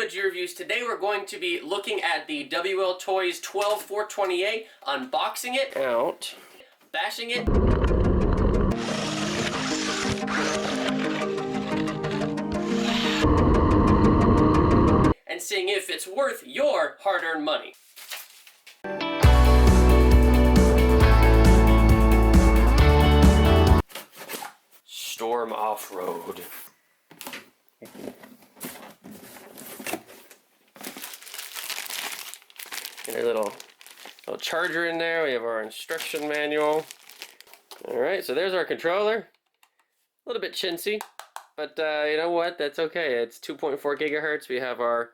to G Reviews. Today we're going to be looking at the Wltoys 12428, unboxing it out, bashing it, and seeing if it's worth your hard-earned money. Storm Off-Road. Get our little charger in there. We have our instruction manual. Alright, so there's our controller. A little bit chintzy, but you know what? That's okay. It's 2.4 gigahertz. We have our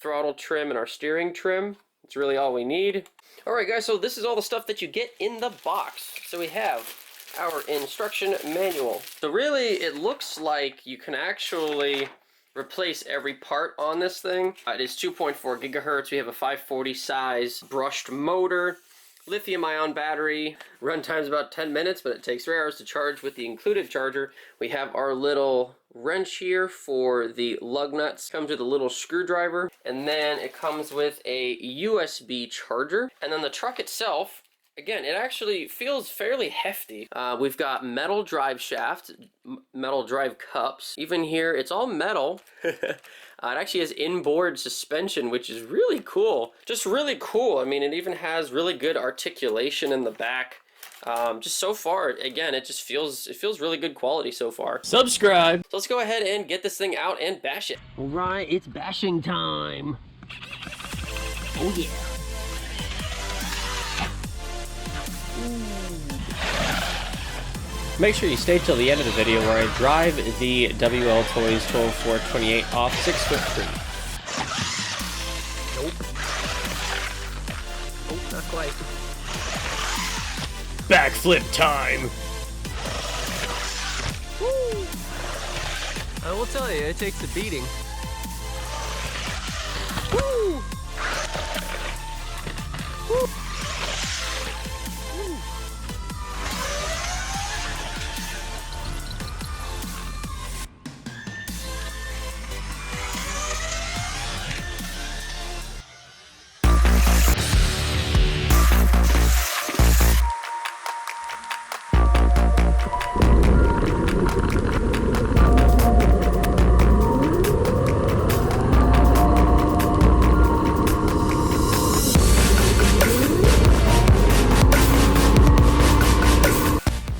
throttle trim and our steering trim. It's really all we need. Alright guys, so this is all the stuff that you get in the box. So we have our instruction manual. So really, it looks like you can actually replace every part on this thing. It is 2.4 gigahertz. We have a 540 size brushed motor, lithium-ion battery. Runtime's about 10 minutes, but it takes 3 hours to charge with the included charger. We have our little wrench here for the lug nuts. Comes with a little screwdriver, and then it comes with a USB charger. And then the truck itself, again, it actually feels fairly hefty. We've got metal drive shaft, metal drive cups. Even here, it's all metal. It actually has inboard suspension, which is really cool. Just really cool. I mean, it even has really good articulation in the back. Just so far, again, it feels really good quality so far. Subscribe. So let's go ahead and get this thing out and bash it. All right, it's bashing time. Oh yeah. Make sure you stay till the end of the video where I drive the Wltoys 12428 off 6-foot tree. Nope. Oh, not quite. Backflip time! Woo! I will tell you, it takes a beating. Woo! Woo!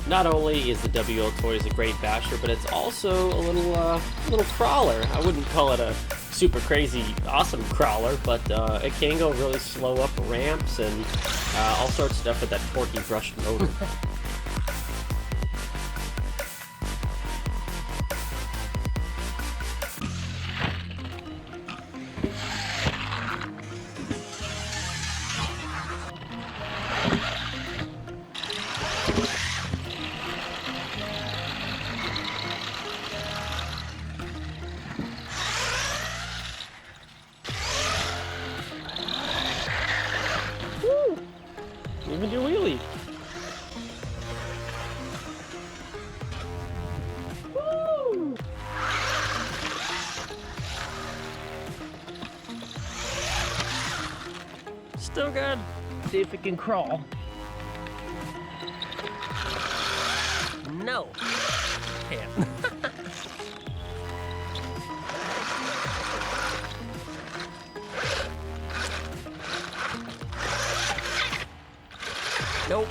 Not only is the Wltoys a great basher, but it's also a little crawler. I wouldn't call it a super crazy awesome crawler, but it can go really slow up ramps and all sorts of stuff with that torquey brushed motor. Even do wheelie. Woo! Still good. See if it can crawl. No. Can't. Nope.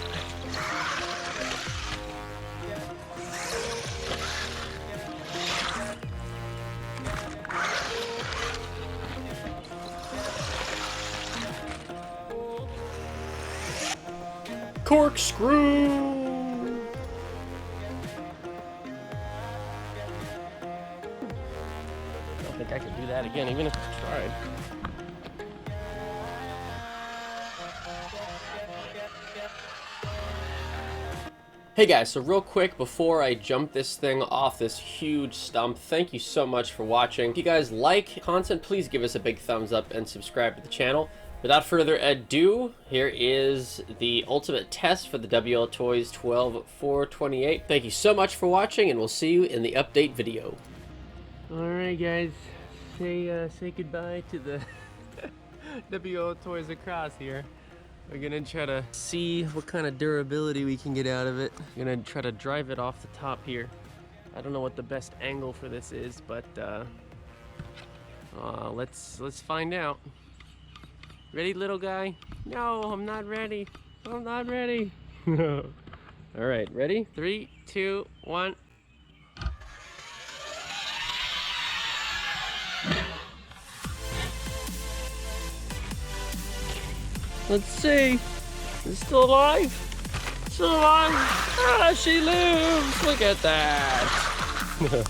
Corkscrew. I don't think I could do that again, even if I tried. Hey guys, so real quick before I jump this thing off this huge stump, thank you so much for watching. If you guys like content, please give us a big thumbs up and subscribe to the channel. Without further ado, here is the ultimate test for the Wltoys 12428. Thank you so much for watching, and we'll see you in the update video. Alright guys, say goodbye to the Wltoys across here. We're gonna try to see what kind of durability we can get out of it. We're gonna try to drive it off the top here. I don't know what the best angle for this is, but let's find out. Ready, little guy? No, I'm not ready. I'm not ready. All right, ready? 3, 2, 1. Let's see. Is still alive? Still alive? Ah, she lives. Look at that.